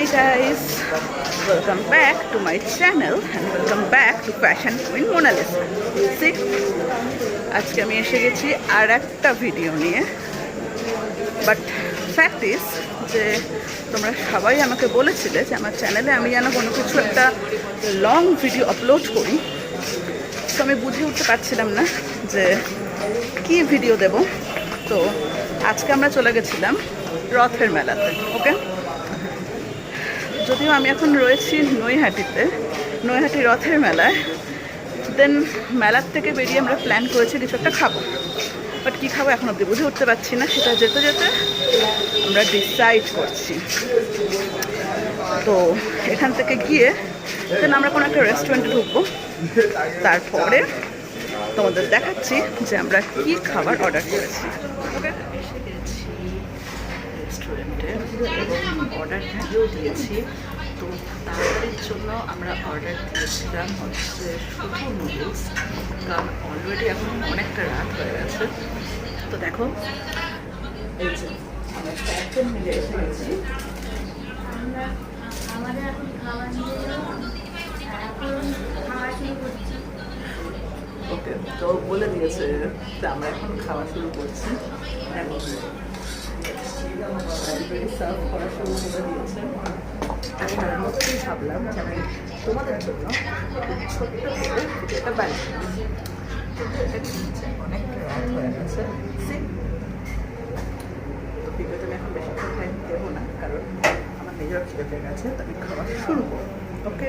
Hey guys, welcome back to my channel and welcome back to Fashion Queen Mona Lisa. See, আজকে আমি এসে গেছি আর একটা video নিয়ে, বাট ফ্যাক্ট ইজ যে তোমরা সবাই আমাকে বলেছিলে যে আমার চ্যানেলে আমি যেন কোনো কিছু একটা লং ভিডিও আপলোড করি, তো আমি বুঝে উঠতে পারছিলাম না যে কি ভিডিও দেব। তো আজকে আমরা চলে গেছিলাম রথের মেলাতে। ওকে, যদিও আমি এখন রয়েছি নৈহাটি রথের মেলায়। দেন মেলার থেকে বেরিয়ে আমরা প্ল্যান করেছি কিছু একটা খাবো, বাট কী খাবো এখন অব্দি বুঝে উঠতে পারছি না, সেটা যেতে যেতে আমরা ডিসাইড করছি। তো এখান থেকে গিয়ে দেন আমরা কোনো একটা রেস্টুরেন্টে ঢুকবো, তারপরে তোমাদের দেখাচ্ছি যে আমরা কি খাবার অর্ডার করেছি। ওকে, রেস্টুরেন্টে এবং অর্ডার দিয়েছি। তো তাড়াতাড়ির জন্য আমরা অর্ডার দিয়েছিলাম হচ্ছে শুধু নুডলস, কারণ অলরেডি এখন অনেকটা রাত হয়ে গেছে। তো দেখো, এই যে আমরা চারজন মিলে এসে গেছি। ওকে, তো বলে দিয়েছে যে আমরা এখন খাওয়া শুরু করছি। এখন সার্ভ করা শুরু করে দিয়েছে। তার মধ্যেই ভাবলাম যে আমি তোমাদের জন্য ছোট্ট করে এটা বানিয়ে কিন্তু এটা কিনছে অনেক রাত হয়ে গেছে। তো ভিডিওতে আমি এখন বেশিক্ষণ টাইম দেবো না, কারণ আমার নিজের খিদে পেয়ে গেছে, তো আমি খাওয়া শুরু করবো। ওকে।